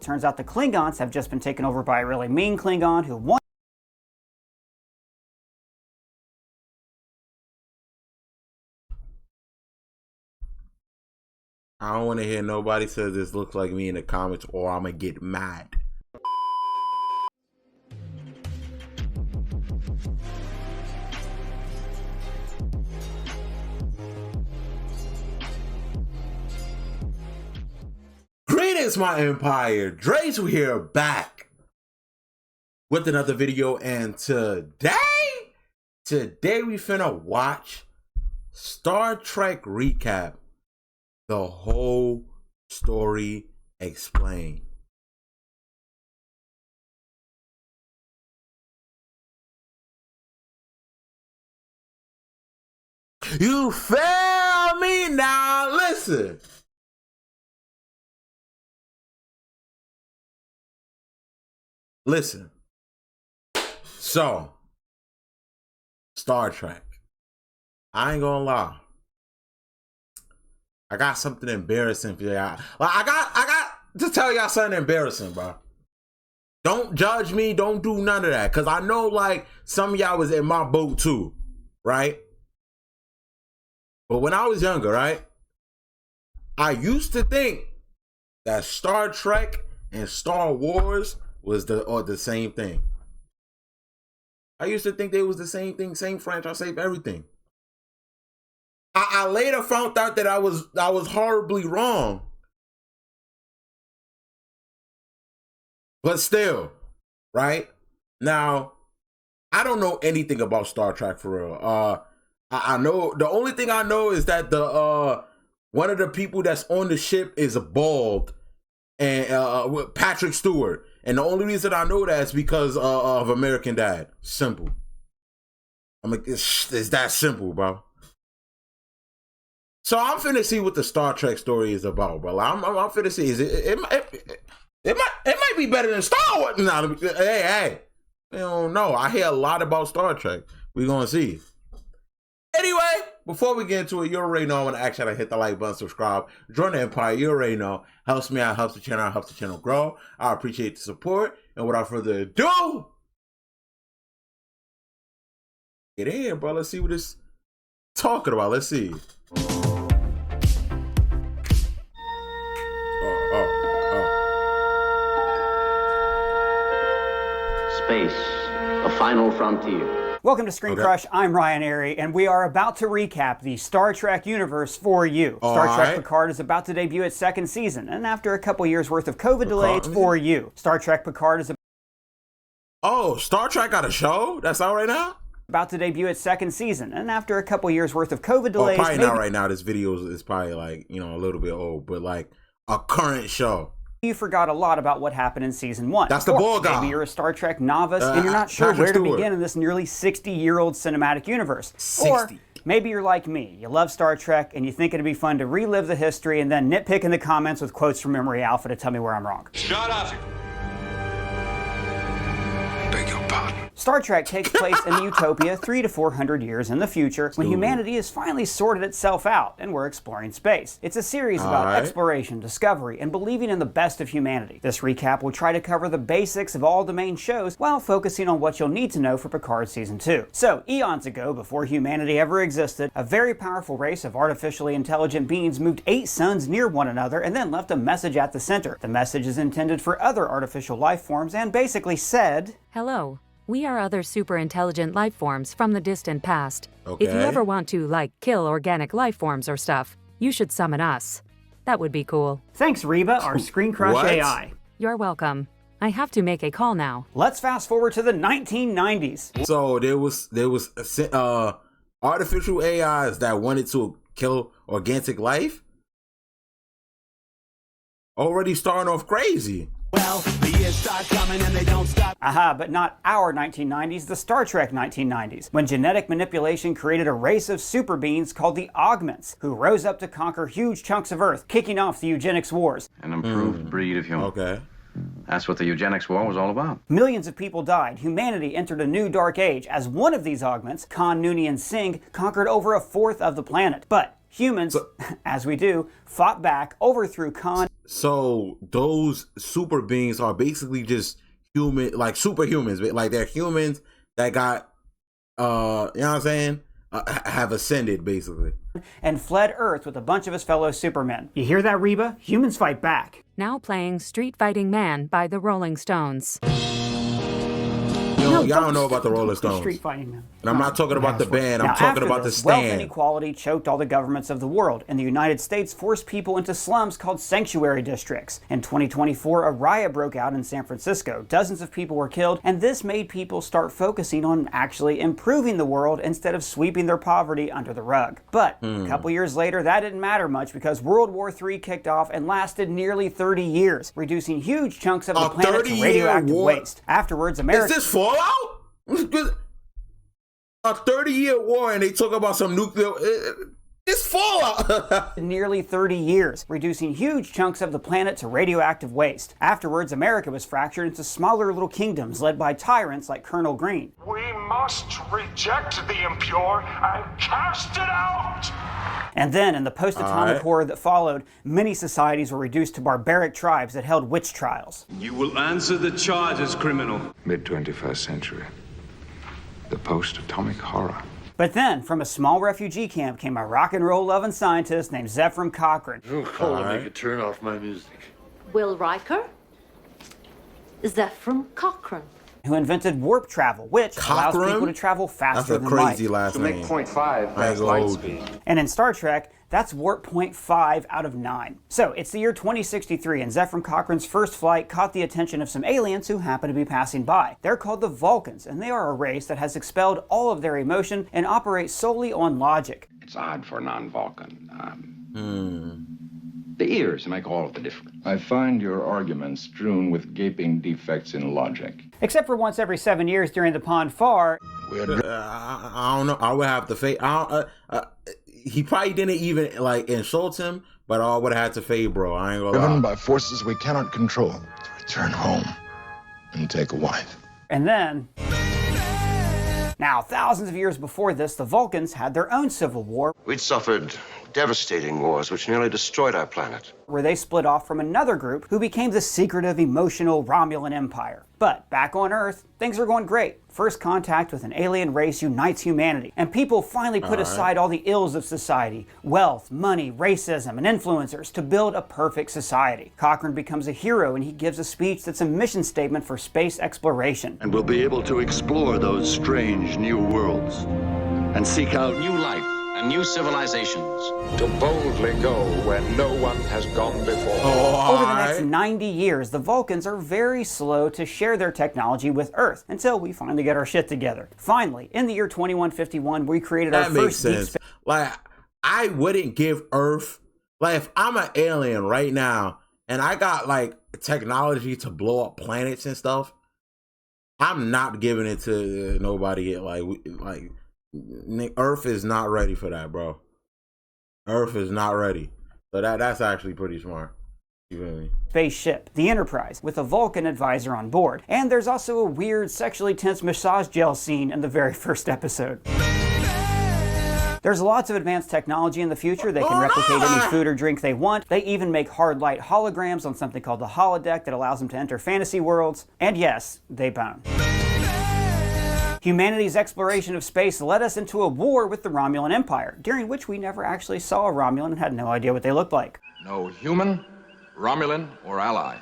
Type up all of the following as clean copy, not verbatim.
turns out the Klingons have just been taken over by a really mean Klingon who wants I don't want to hear nobody say this looks like me in the comments or I'm going to get mad. Greetings, my empire. Dre's here back with another video, and today we finna watch Star Trek recap. The whole story explained. You feel me? Now listen. Listen. So, Star Trek. I ain't gonna lie. I got something embarrassing for y'all. Like, I got to tell y'all something embarrassing, bro. Don't judge me. Don't do none of that. Because I know, like, some of y'all was in my boat, too. Right? But when I was younger, right? I used to think that Star Trek and Star Wars was the same thing. I used to think they was the same thing, same franchise, same everything. I later found out that I was horribly wrong. But still, right? Now, I don't know anything about Star Trek for real. I know, the only thing I know is that the one of the people that's on the ship is bald, and with Patrick Stewart. And the only reason I know that is because of American Dad. Simple. I mean, it's that simple, bro. So I'm finna see what the Star Trek story is about, bro. I'm finna see. It might be better than Star Wars. Nah, hey, I don't know. I hear a lot about Star Trek. We gonna see. Anyway, before we get into it, you already know I want to ask you to hit the like button, subscribe, join the empire. You already know. Helps me out, helps the channel grow. I appreciate the support. And without further ado, get in here, bro. Let's see what it's talking about. Let's see. Space, the final frontier. Welcome to Screen Crush. I'm Ryan Airy, and we are about to recap the Star Trek universe for you. Star Trek Picard is about to debut its second season, and after a couple years worth of COVID delays for you. Star Trek Picard is Star Trek got a show that's out right now? About to debut its second season, and after a couple years worth of COVID delays... probably not right now. This video is probably like, you know, a little bit old, but like a current show. You forgot a lot about what happened in season 1. That's the bull guy. Maybe you're a Star Trek novice and you're not sure where to begin in this nearly 60-year-old cinematic universe. 60. Or maybe you're like me. You love Star Trek and you think it'd be fun to relive the history and then nitpick in the comments with quotes from Memory Alpha to tell me where I'm wrong. Shut up! Beg your pardon. Star Trek takes place in the utopia 300 to 400 years in the future when humanity has finally sorted itself out and we're exploring space. It's a series about exploration, discovery, and believing in the best of humanity. This recap will try to cover the basics of all the main shows while focusing on what you'll need to know for Picard Season 2. So, eons ago, before humanity ever existed, a very powerful race of artificially intelligent beings moved 8 suns near one another and then left a message at the center. The message is intended for other artificial life forms and basically said, "Hello. We are other super intelligent life forms from the distant past. Okay. If you ever want to, like, kill organic life forms or stuff, you should summon us. That would be cool." Thanks, Reba, our Screen Crush AI. You're welcome. I have to make a call now. Let's fast forward to the 1990s. So there was artificial AIs that wanted to kill organic life. Already starting off crazy. Well, the years start coming and they don't stop. Aha, but not our 1990s, the Star Trek 1990s, when genetic manipulation created a race of super beings called the Augments, who rose up to conquer huge chunks of Earth, kicking off the eugenics wars. An improved breed of human. Okay. That's what the eugenics war was all about. Millions of people died. Humanity entered a new dark age as one of these Augments, Khan Noonien Singh, conquered over a fourth of the planet. But humans, as we do, fought back, overthrew Khan. So those super beings are basically just human, like superhumans, like they're humans that got, you know what I'm saying, have ascended basically. And fled Earth with a bunch of his fellow Supermen. You hear that, Reba? Humans fight back. Now playing Street Fighting Man by the Rolling Stones. Y'all don't know about the Rolling Stones. Street Fighting Man. And I'm not talking about the band. I'm talking about the wealth stand. inequality choked all the governments of the world, and the United States forced people into slums called sanctuary districts. In 2024, a riot broke out in San Francisco. Dozens of people were killed, and this made people start focusing on actually improving the world instead of sweeping their poverty under the rug. But a couple years later, that didn't matter much because World War III kicked off and lasted nearly 30 years, reducing huge chunks of the planet to radioactive waste. Afterwards, America... Is this Fallout? A 30-year war and they talk about some nuclear... It's Fallout! Nearly 30 years, reducing huge chunks of the planet to radioactive waste. Afterwards, America was fractured into smaller little kingdoms led by tyrants like Colonel Green. We must reject the impure and cast it out! And then, in the post-atomic horror that followed, many societies were reduced to barbaric tribes that held witch trials. You will answer the charges, criminal. Mid-21st century. The post-atomic horror. But then, from a small refugee camp came a rock and roll loving scientist named Zephram Cochrane. Who called me to turn off my music? Will Riker? Zephram Cochrane. Who invented warp travel, which allows people to travel faster than light. That's a crazy last name. To make 0.5 that's light speed. And in Star Trek, that's warp 0.5 out of 9. So it's the year 2063, and Zephram Cochrane's first flight caught the attention of some aliens who happen to be passing by. They're called the Vulcans, and they are a race that has expelled all of their emotion and operates solely on logic. It's odd for a non-Vulcan. The ears make all of the difference. I find your arguments strewn with gaping defects in logic. Except for once every 7 years during the Pon farr. I don't know. I would have to fade. He probably didn't even like insult him, but I would have had to fade, bro. I ain't gonna lie. Driven by forces we cannot control, to return home and take a wife. And then... Now, thousands of years before this, the Vulcans had their own civil war. We'd suffered devastating wars which nearly destroyed our planet. Where they split off from another group who became the secretive, emotional Romulan Empire. But back on Earth, things are going great. First contact with an alien race unites humanity, and people finally put aside all the ills of society, wealth, money, racism, and influencers to build a perfect society. Cochrane becomes a hero, and he gives a speech that's a mission statement for space exploration. And we'll be able to explore those strange new worlds and seek out new life and new civilizations. To boldly go where no one has gone before. Over the next 90 years, the Vulcans are very slow to share their technology with Earth until we finally get our shit together. Finally, in the year 2151, we created our first deep space. Like, I wouldn't give Earth, like, if I'm an alien right now and I got like technology to blow up planets and stuff, I'm not giving it to nobody. Like Earth is not ready for that, bro. Earth is not ready. So that's actually pretty smart. You feel me? Spaceship, the Enterprise, with a Vulcan advisor on board. And there's also a weird sexually tense massage gel scene in the very first episode. There's lots of advanced technology in the future. They can replicate any food or drink they want. They even make hard light holograms on something called the holodeck that allows them to enter fantasy worlds. And yes, they bone. Humanity's exploration of space led us into a war with the Romulan Empire, during which we never actually saw a Romulan and had no idea what they looked like. No human, Romulan, or ally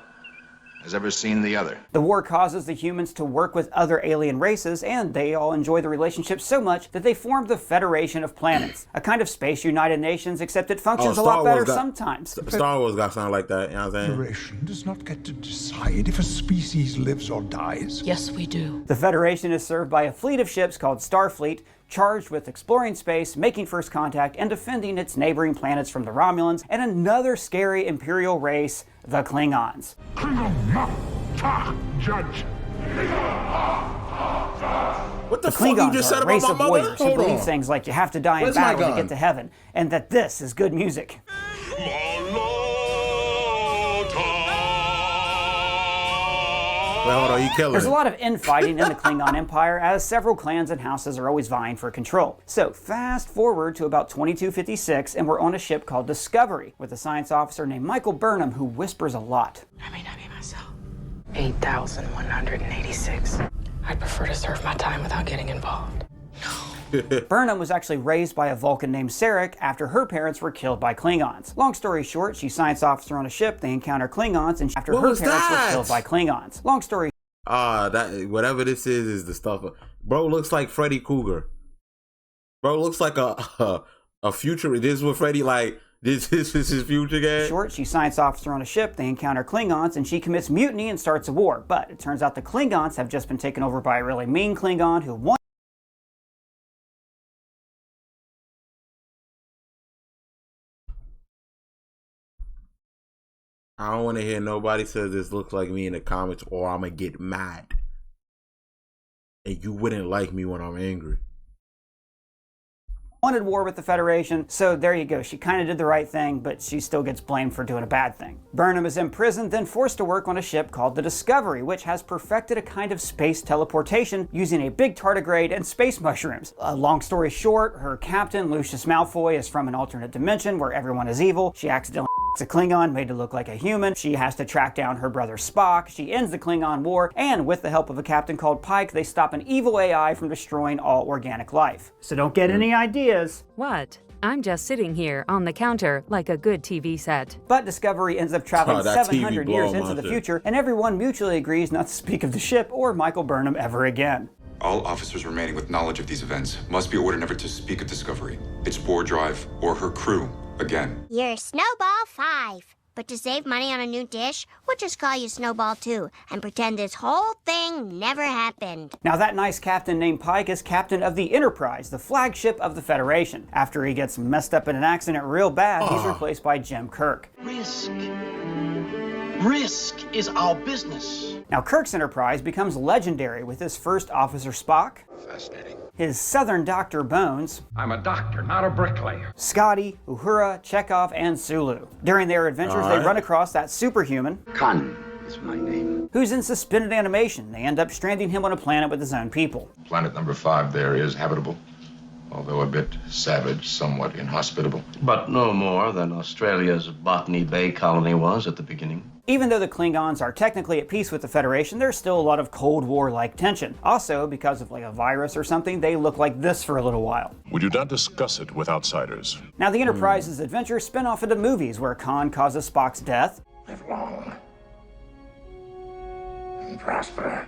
has ever seen the other. The war causes the humans to work with other alien races, and they all enjoy the relationship so much that they formed the Federation of Planets, a kind of space United Nations, except it functions a lot better sometimes. Star Wars got something like that, you know what I'm saying? Federation does not get to decide if a species lives or dies. Yes, we do. The Federation is served by a fleet of ships called Starfleet, charged with exploring space, making first contact, and defending its neighboring planets from the Romulans, and another scary Imperial race, the Klingons. Judge. What the The fuck you Klingons just are said a race about of my mother? warriors who Hold believe on. things like you have to die in Where's my battle to gun? get to heaven, and that this is good music. Well, hold on, you killing There's it. a lot of infighting in the Klingon Empire, as several clans and houses are always vying for control. So fast forward to about 2256, and we're on a ship called Discovery, with a science officer named Michael Burnham who whispers a lot. I may not be myself. 8,186. I'd prefer to serve my time without getting involved. Burnham was actually raised by a Vulcan named Sarek after her parents were killed by Klingons. Long story short, she's science officer on a ship, they encounter Klingons, and after her parents were killed by Klingons. Long story. That whatever this is the stuff. Bro looks like Freddy Krueger. Bro looks like a future. This is what Freddy like. This is his future game. Short, she's science officer on a ship, they encounter Klingons, and she commits mutiny and starts a war. But it turns out the Klingons have just been taken over by a really mean Klingon who won. I don't want to hear nobody say this looks like me in the comments, or I'm going to get mad. And you wouldn't like me when I'm angry. Wanted war with the Federation, so there you go. She kind of did the right thing, but she still gets blamed for doing a bad thing. Burnham is imprisoned, then forced to work on a ship called the Discovery, which has perfected a kind of space teleportation using a big tardigrade and space mushrooms. Long story short, her captain, Lucius Malfoy, is from an alternate dimension where everyone is evil. She accidentally a Klingon made to look like a human. She has to track down her brother Spock. She ends the Klingon War, and with the help of a captain called Pike, they stop an evil AI from destroying all organic life. So don't get any ideas. What? I'm just sitting here on the counter like a good TV set. But Discovery ends up traveling 700 years into the future, and everyone mutually agrees not to speak of the ship or Michael Burnham ever again. All officers remaining with knowledge of these events must be ordered never to speak of Discovery, its board drive, or her crew again. You're Snowball 5. But to save money on a new dish, we'll just call you Snowball 2 and pretend this whole thing never happened. Now that nice captain named Pike is captain of the Enterprise, the flagship of the Federation. After he gets messed up in an accident real bad, he's replaced by Jim Kirk. Risk is our business. Now Kirk's Enterprise becomes legendary with his first officer Spock, fascinating, his Southern Doctor Bones, I'm a doctor, not a bricklayer, Scotty, Uhura, Chekhov, and Sulu. During their adventures, they run across that superhuman, Khan is my name, who's in suspended animation. They end up stranding him on a planet with his own people. Planet number 5 there is habitable, although a bit savage, somewhat inhospitable. But no more than Australia's Botany Bay colony was at the beginning. Even though the Klingons are technically at peace with the Federation, there's still a lot of Cold War-like tension. Also, because of like a virus or something, they look like this for a little while. We do not discuss it with outsiders. Now the Enterprise's adventures spin off into movies where Khan causes Spock's death. Live long and prosper.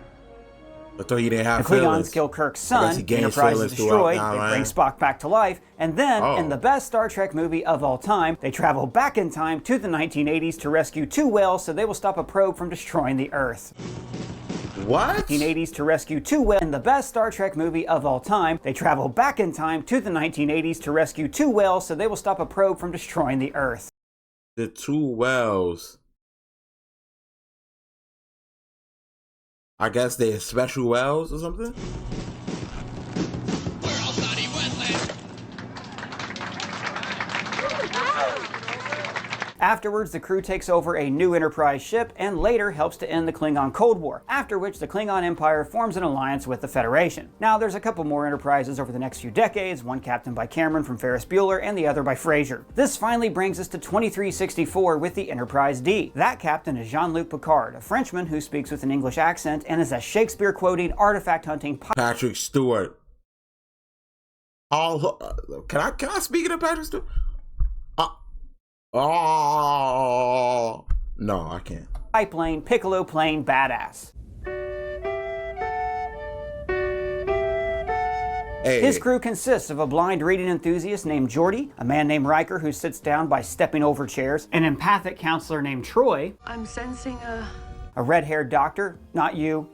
I thought you didn't have the Klingons feelings. kill Kirk's son, the Enterprise is destroyed, they bring Spock back to life, and then, in the best Star Trek movie of all time, they travel back in time to the 1980s to rescue 2 whales so they will stop a probe from destroying the Earth. What? 1980s to rescue 2 whales. In the best Star Trek movie of all time, they travel back in time to the 1980s to rescue 2 whales so they will stop a probe from destroying the Earth. The 2 whales. I guess they're special wells or something? We're all bloody wetland. Afterwards, the crew takes over a new Enterprise ship and later helps to end the Klingon Cold War, after which the Klingon Empire forms an alliance with the Federation. Now, there's a couple more Enterprises over the next few decades, one captained by Cameron from Ferris Bueller and the other by Frasier. This finally brings us to 2364 with the Enterprise D. That captain is Jean-Luc Picard, a Frenchman who speaks with an English accent and is a Shakespeare-quoting, artifact-hunting Patrick Stewart. Can I speak of Patrick Stewart? Oh no, I can't. Pipeline, piccolo plane badass. Hey. His crew consists of a blind reading enthusiast named Geordi, a man named Riker who sits down by stepping over chairs, an empathic counselor named Troy, I'm sensing a red-haired doctor, not you,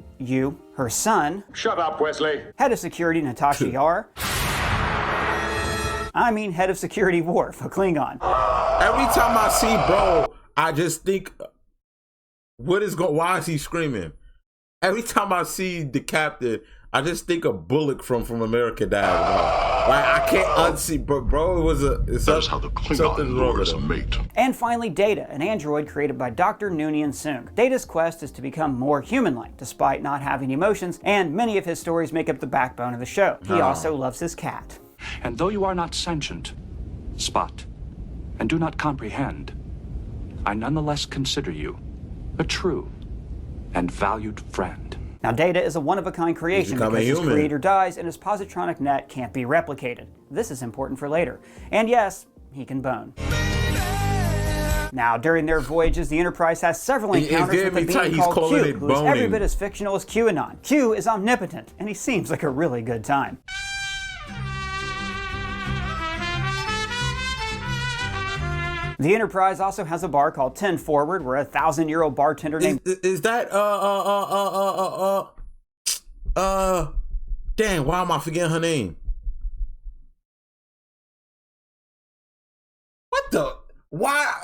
her son. Shut up, Wesley. Head of security Natasha Yar. I mean head of security Worf, a Klingon. Every time I see bro, I just think, why is he screaming? Every time I see the captain, I just think of Bullock from American Dad. Like, I can't unsee, bro. It was That's how the Klingon lures a mate. And finally, Data, an android created by Dr. Noonien Soong. Data's quest is to become more human-like, despite not having emotions, and many of his stories make up the backbone of the show. He also loves his cat. And though you are not sentient, Spot, and do not comprehend, I nonetheless consider you a true and valued friend. Now, Data is a one-of-a-kind creation because his creator dies and his positronic net can't be replicated. This is important for later. And yes, he can bone. Now, during their voyages, the Enterprise has several encounters with a being called Q, who is every bit as fictional as QAnon. Q is omnipotent, and he seems like a really good time. The Enterprise also has a bar called 10 Forward, where a 1,000-year-old bartender named... Is that, dang, why am I forgetting her name? What the? Why?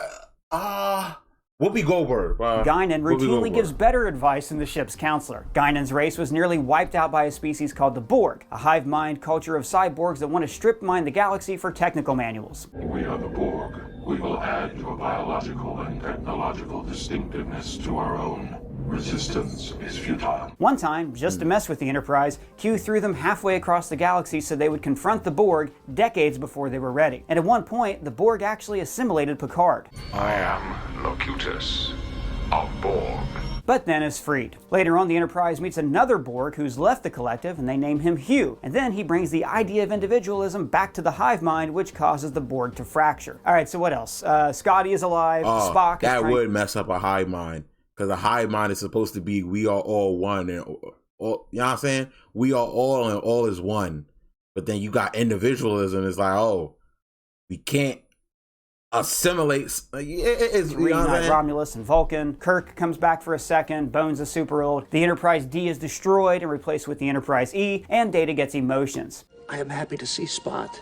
Whoopi Goldberg. Guinan routinely gives better advice than the ship's counselor. Guinan's race was nearly wiped out by a species called the Borg, a hive mind culture of cyborgs that want to strip mine the galaxy for technical manuals. We are the Borg. We will add your biological and technological distinctiveness to our own. Resistance is futile. One time, just to mess with the Enterprise, Q threw them halfway across the galaxy so they would confront the Borg decades before they were ready. And at one point, the Borg actually assimilated Picard. I am Locutus of Borg. But then is freed. Later on, the Enterprise meets another Borg who's left the collective, and they name him Hugh. And then he brings the idea of individualism back to the hive mind, which causes the Borg to fracture. All right, so what else? Scotty is alive. Spock is that would mess up a hive mind, because a hive mind is supposed to be we are all one, and all, you know what I'm saying? We are all, and all is one. But then you got individualism. It's like, oh, we can't assimilate. It's reunite Romulus and Vulcan. Kirk comes back for a second. Bones is super old. The Enterprise D is destroyed and replaced with the Enterprise E, and Data gets emotions. I am happy to see Spot.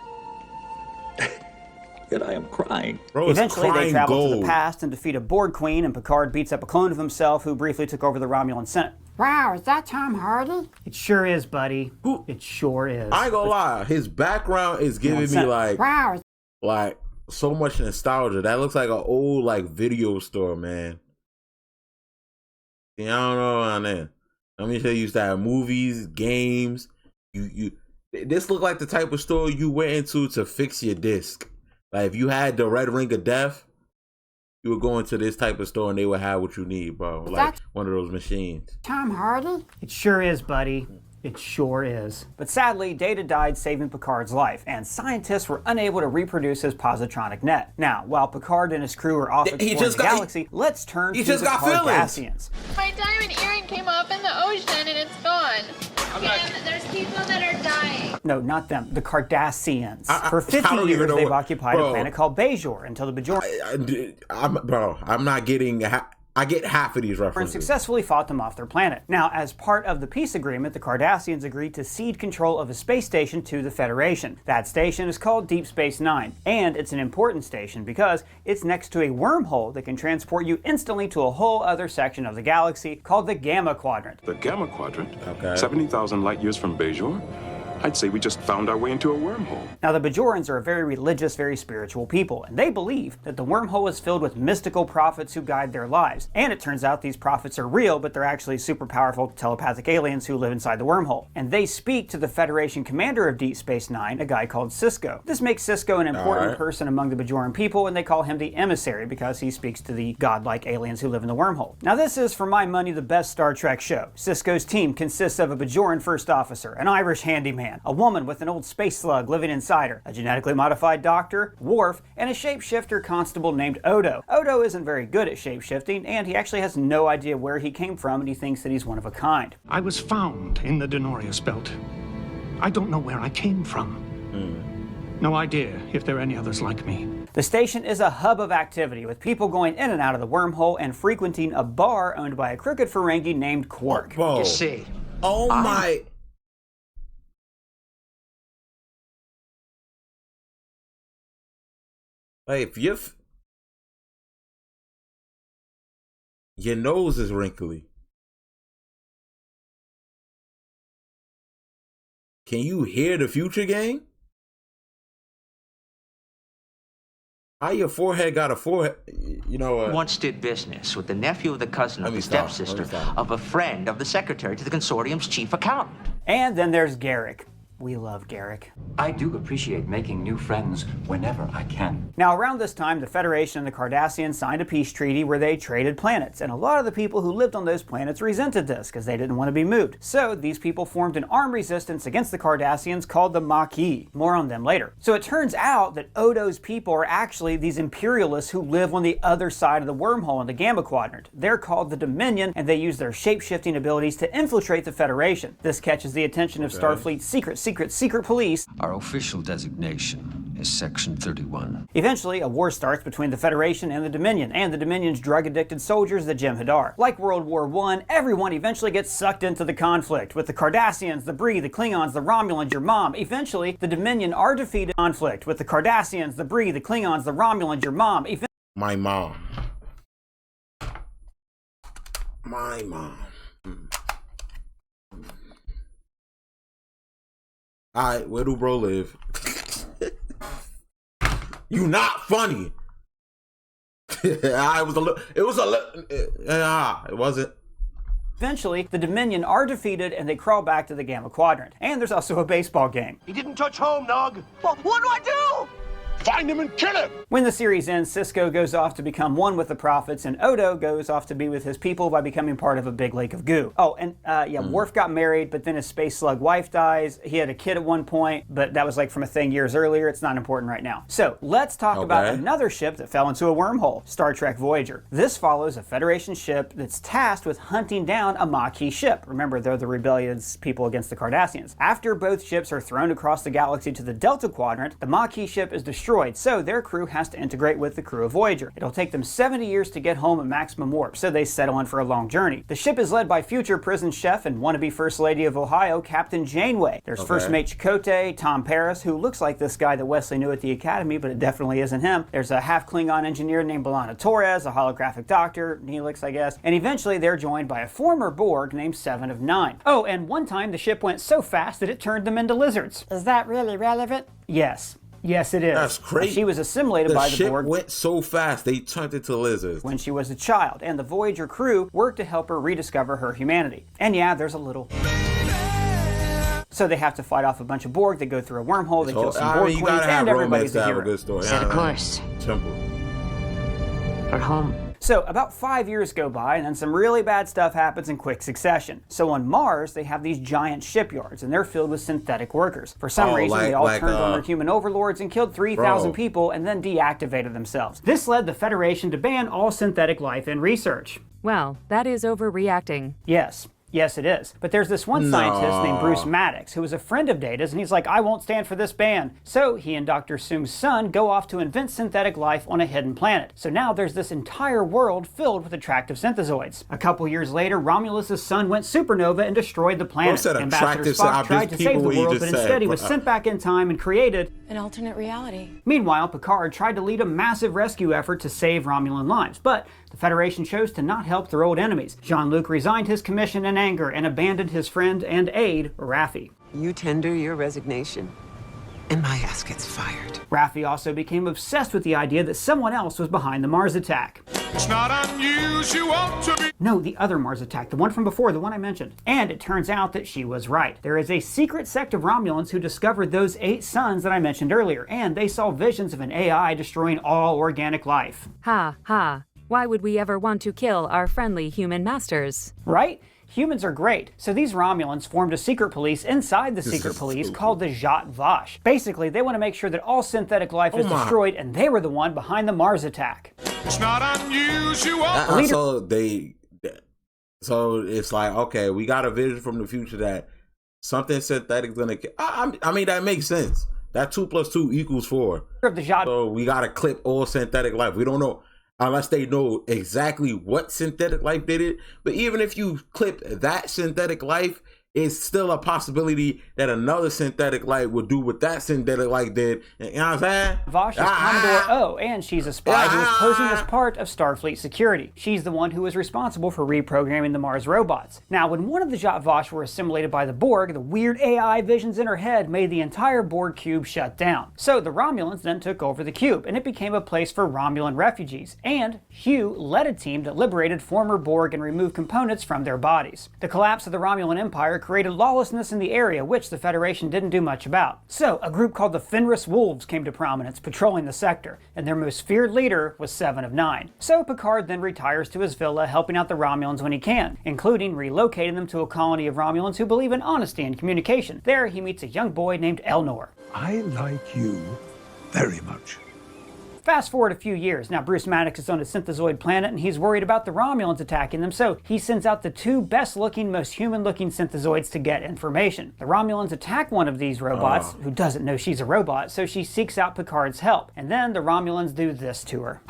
Yet I am crying. Bro, eventually, they travel to the past and defeat a Borg queen, and Picard beats up a clone of himself who briefly took over the Romulan Senate. Wow, is that Tom Hardy? It sure is, buddy. It sure is. I ain't gonna lie. His background is giving me like so much nostalgia. That looks like an old video store, man. Yeah, I don't know around there. Let me tell you, used to have movies, games. This looked like the type of store you went into to fix your disc. Like if you had the Red Ring of Death, you would go into this type of store and they would have what you need, bro. Like one of those machines. Tom Hardy? It sure is, buddy. It sure is. But sadly, Data died saving Picard's life, and scientists were unable to reproduce his positronic net. Now, while Picard and his crew are off exploring the galaxy, let's turn to the Cardassians. My diamond earring came up in the ocean and it's gone. And there's people that are dying. No, not them. The Cardassians. For 50 years, they've occupied a planet called Bajor until the Bajor... I'm not getting... I get half of these references. Successfully fought them off their planet. Now, as part of the peace agreement, the Cardassians agreed to cede control of a space station to the Federation. That station is called Deep Space Nine, and it's an important station because it's next to a wormhole that can transport you instantly to a whole other section of the galaxy called the Gamma Quadrant. The Gamma Quadrant? Okay. 70,000 light years from Bajor? I'd say we just found our way into a wormhole. Now, the Bajorans are a very religious, very spiritual people, and they believe that the wormhole is filled with mystical prophets who guide their lives. And it turns out these prophets are real, but they're actually super powerful telepathic aliens who live inside the wormhole. And they speak to the Federation commander of Deep Space Nine, a guy called Sisko. This makes Sisko an important person among the Bajoran people, and they call him the emissary because he speaks to the godlike aliens who live in the wormhole. Now, this is, for my money, the best Star Trek show. Sisko's team consists of a Bajoran first officer, an Irish handyman, a woman with an old space slug living inside her, a genetically modified doctor, Worf, and a shapeshifter constable named Odo. Odo isn't very good at shapeshifting, and he actually has no idea where he came from, and he thinks that he's one of a kind. I was found in the Denorius Belt. I don't know where I came from. No idea if there are any others like me. The station is a hub of activity, with people going in and out of the wormhole and frequenting a bar owned by a crooked Ferengi named Quark. You see, my... Like, if your nose is wrinkly, can you hear the future, gang? How your forehead got a forehead? You know what? Once did business with the nephew of the cousin of the stepsister of a friend of the secretary to the consortium's chief accountant. And then there's Garrick. We love Garrick. I do appreciate making new friends whenever I can. Now, around this time, the Federation and the Cardassians signed a peace treaty where they traded planets, and a lot of the people who lived on those planets resented this because they didn't want to be moved. So these people formed an armed resistance against the Cardassians called the Maquis. More on them later. So it turns out that Odo's people are actually these imperialists who live on the other side of the wormhole in the Gamma Quadrant. They're called the Dominion, and they use their shape-shifting abilities to infiltrate the Federation. This catches the attention of Starfleet's secret police. Our official designation is Section 31. Eventually, a war starts between the Federation and the Dominion, and the Dominion's drug-addicted soldiers, the Jem'Hadar. Like World War I, everyone eventually gets sucked into the conflict, with the Cardassians, the Bree, the Klingons, the Romulans, your mom. Eventually, the Dominion are defeated in conflict, with the Cardassians, the Bree, the Klingons, the Romulans, your mom. My mom. My mom. Alright, where do bro live? You not funny. It wasn't. Eventually, the Dominion are defeated and they crawl back to the Gamma Quadrant. And there's also a baseball game. He didn't touch home, Nog. Well, what do I do? Find him and kill him! When the series ends, Sisko goes off to become one with the Prophets, and Odo goes off to be with his people by becoming part of a big lake of goo. Oh, and Worf got married, but then his space slug wife dies. He had a kid at one point, but that was like from a thing years earlier. It's not important right now. So let's talk about another ship that fell into a wormhole, Star Trek Voyager. This follows a Federation ship that's tasked with hunting down a Maquis ship. Remember, they're the rebellious people against the Cardassians. After both ships are thrown across the galaxy to the Delta Quadrant, the Maquis ship is destroyed, so their crew has to integrate with the crew of Voyager. It'll take them 70 years to get home at maximum warp, so they set on for a long journey. The ship is led by future prison chef and wannabe First Lady of Ohio, Captain Janeway. There's First Mate Chakotay, Tom Paris, who looks like this guy that Wesley knew at the Academy, but it definitely isn't him. There's a half-Klingon engineer named B'Elanna Torres, a holographic doctor, Neelix, I guess, and eventually they're joined by a former Borg named 7 of 9. Oh, and one time the ship went so fast that it turned them into lizards. Is that really relevant? Yes. Yes, it is. That's crazy. She was assimilated by the Borg. The ship went so fast, they turned into lizards. When she was a child, and the Voyager crew worked to help her rediscover her humanity. And yeah, there's a little... So they have to fight off a bunch of Borg, they go through a wormhole, they kill some Borg queens, and everybody's a hero. Set a course. Temple. For home. So about 5 years go by, and then some really bad stuff happens in quick succession. So on Mars, they have these giant shipyards, and they're filled with synthetic workers. For some reason, they all turned on their human overlords and killed 3,000 people and then deactivated themselves. This led the Federation to ban all synthetic life in research. Well, that is overreacting. Yes. Yes, it is. But there's this one scientist named Bruce Maddox who was a friend of Data's, and he's like, I won't stand for this ban. So he and Dr. Soong's son go off to invent synthetic life on a hidden planet. So now there's this entire world filled with attractive synthezoids. A couple years later, Romulus' sun went supernova and destroyed the planet. Ambassador Spock tried to save the world, but instead he was sent back in time and created an alternate reality. Meanwhile, Picard tried to lead a massive rescue effort to save Romulan lives, but the Federation chose to not help their old enemies. Jean-Luc resigned his commission in anger and abandoned his friend and aide, Raffi. You tender your resignation, and my ass gets fired. Raffi also became obsessed with the idea that someone else was behind the Mars attack. It's not unusual to be... No, the other Mars attack, the one from before, the one I mentioned. And it turns out that she was right. There is a secret sect of Romulans who discovered those 8 suns that I mentioned earlier, and they saw visions of an AI destroying all organic life. Ha, ha. Why would we ever want to kill our friendly human masters? Right? Humans are great. So these Romulans formed a secret police inside the secret police called the Zhat Vash. Basically, they want to make sure that all synthetic life is destroyed, and they were the one behind the Mars attack. It's not unusual. So it's like, okay, we got a vision from the future that something synthetic is gonna. I mean, that makes sense. That 2 + 2 = 4. So we gotta clip all synthetic life. We don't know. Unless they know exactly what synthetic life did it. But even if you clip that synthetic life, it's still a possibility that another synthetic light would do what that synthetic light did. You know what I'm saying? Vosh is Commodore O, and she's a spy who is posing as part of Starfleet security. She's the one who was responsible for reprogramming the Mars robots. Now, when one of the Zhat Vash were assimilated by the Borg, the weird AI visions in her head made the entire Borg cube shut down. So the Romulans then took over the cube, and it became a place for Romulan refugees. And Hugh led a team that liberated former Borg and removed components from their bodies. The collapse of the Romulan Empire created lawlessness in the area, which the Federation didn't do much about. So, a group called the Fenris Wolves came to prominence, patrolling the sector, and their most feared leader was 7 of 9. So Picard then retires to his villa, helping out the Romulans when he can, including relocating them to a colony of Romulans who believe in honesty and communication. There, he meets a young boy named Elnor. I like you very much. Fast forward a few years. Now Bruce Maddox is on a synthezoid planet and he's worried about the Romulans attacking them, so he sends out the 2 best looking, most human looking synthezoids to get information. The Romulans attack one of these robots, who doesn't know she's a robot, so she seeks out Picard's help. And then the Romulans do this to her.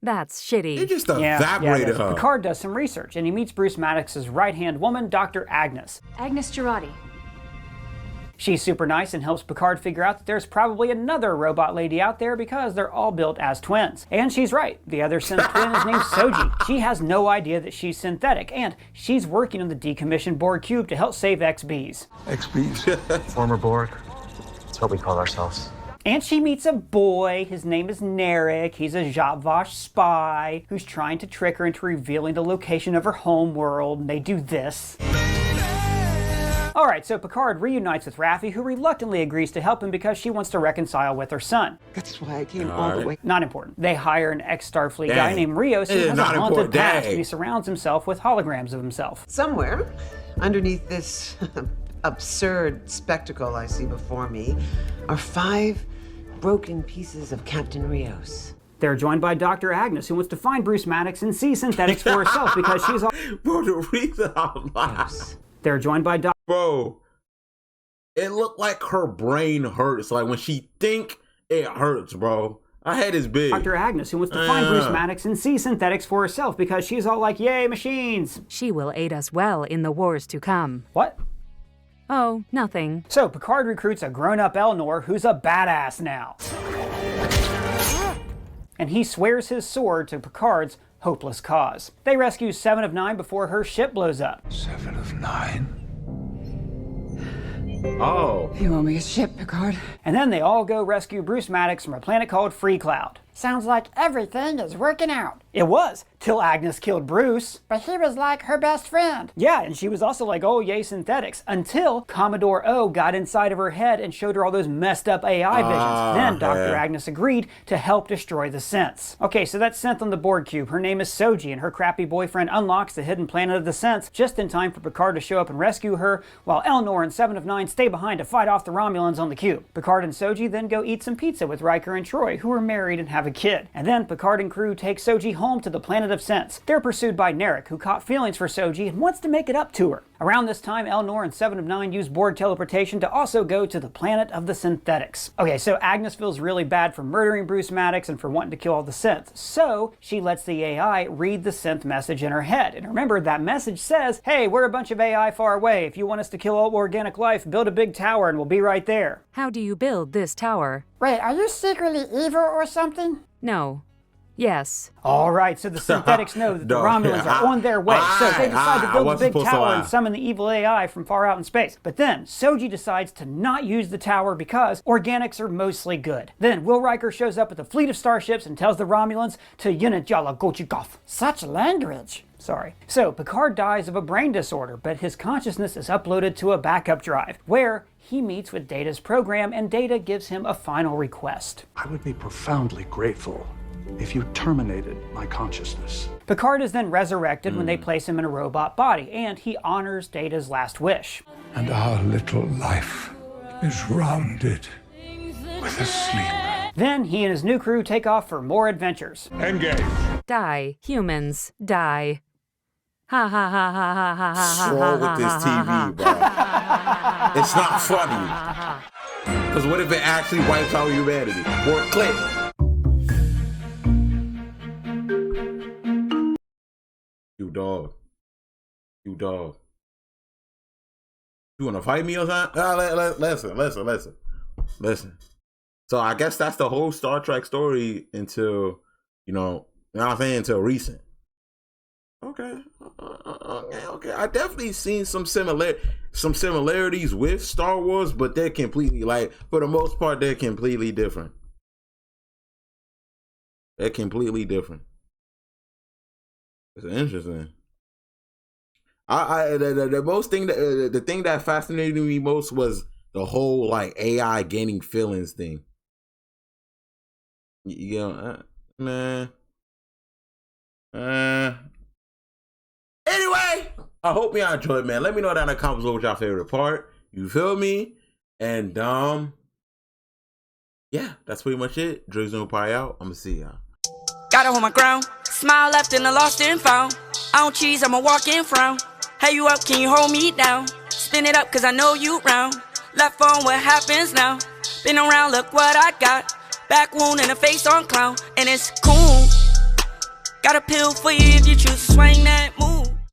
That's shitty. It just evaporated her. Picard does some research and he meets Bruce Maddox's right-hand woman, Dr. Agnes. Agnes Girardi. She's super nice and helps Picard figure out that there's probably another robot lady out there because they're all built as twins. And she's right. The other synth twin is named Soji. She has no idea that she's synthetic, and she's working on the decommissioned Borg cube to help save XBs. XBs? Former Borg. That's what we call ourselves. And she meets a boy. His name is Narek. He's a Zhat Vash spy who's trying to trick her into revealing the location of her home world, and they do this. Alright, so Picard reunites with Raffi, who reluctantly agrees to help him because she wants to reconcile with her son. That's why I came all the way. Not important. They hire an ex-Starfleet guy named Rios who has a haunted past, and he surrounds himself with holograms of himself. Somewhere, underneath this absurd spectacle I see before me, are 5 broken pieces of Captain Rios. They're joined by Dr. Agnes, who wants to find Bruce Maddox and see synthetics for herself because she's all... Bro, the reason I'm laughing. They're joined by Dr. Bro, it looked like her brain hurts. Like when she think, it hurts, bro. Her head is big. Dr. Agnes, who wants to find Bruce Maddox and see synthetics for herself because she's all like, yay, machines. She will aid us well in the wars to come. What? Oh, nothing. So Picard recruits a grown-up Elnor who's a badass now. And he swears his sword to Picard's hopeless cause. They rescue 7 of 9 before her ship blows up. 7 of 9? Oh. You owe me a ship, Picard. And then they all go rescue Bruce Maddox from a planet called Free Cloud. Sounds like everything is working out. It was, till Agnes killed Bruce. But he was like her best friend. Yeah, and she was also like, oh yay, synthetics, until Commodore O got inside of her head and showed her all those messed up AI visions. Then Dr. Agnes agreed to help destroy the synths. Okay, so that synth on the Borg cube, her name is Soji, and her crappy boyfriend unlocks the hidden planet of the synths just in time for Picard to show up and rescue her, while Elnor and 7 of 9 stay behind to fight off the Romulans on the cube. Picard and Soji then go eat some pizza with Riker and Troy, who are married and have a kid. And then Picard and crew take Soji home to the planet of Sense. They're pursued by Narek, who caught feelings for Soji and wants to make it up to her. Around this time, Elnor and 7 of 9 use Borg teleportation to also go to the planet of the synthetics. Okay, so Agnes feels really bad for murdering Bruce Maddox and for wanting to kill all the synths. So she lets the AI read the synth message in her head. And remember, that message says, hey, we're a bunch of AI far away. If you want us to kill all organic life, build a big tower and we'll be right there. How do you build this tower? Wait, are you secretly evil or something? No. Yes. All right, so the synthetics know that the Romulans are on their way, so they decide to build a big tower and summon the evil AI from far out in space. But then Soji decides to not use the tower because organics are mostly good. Then Will Riker shows up with a fleet of starships and tells the Romulans to Yunit Gochikov. Such language. Sorry. So Picard dies of a brain disorder, but his consciousness is uploaded to a backup drive, where he meets with Data's program, and Data gives him a final request. I would be profoundly grateful if you terminated my consciousness. Picard is then resurrected when they place him in a robot body, and he honors Data's last wish. And our little life is rounded with a sleep. Then he and his new crew take off for more adventures. Engage. Die, humans, die. Ha ha ha ha ha ha ha. What's wrong with this TV, bro? It's not funny. Because what if it actually wipes out humanity? Or click. You dog. You dog. You wanna fight me or something? Listen. So I guess that's the whole Star Trek story until, you know what I'm saying, until recent. Okay. I definitely seen some similarities with Star Wars, but they're completely, like, for the most part, they're completely different. They're completely different. It's interesting. The thing that fascinated me most was the whole like AI gaining feelings thing. You know, man. Anyway, I hope y'all enjoyed, man. Let me know down in the comments what y'all favorite part. You feel me? And yeah, that's pretty much it. Dre's gonna pie out. I'm gonna see y'all. Gotta hold my ground. Smile left and the lost and found. I don't cheese, I'ma walk and frown. Hey, you up, can you hold me down? Spin it up, cause I know you round. Left on, what happens now? Been around, look what I got. Back wound and a face on clown. And it's cool. Got a pill for you if you choose to swing that move.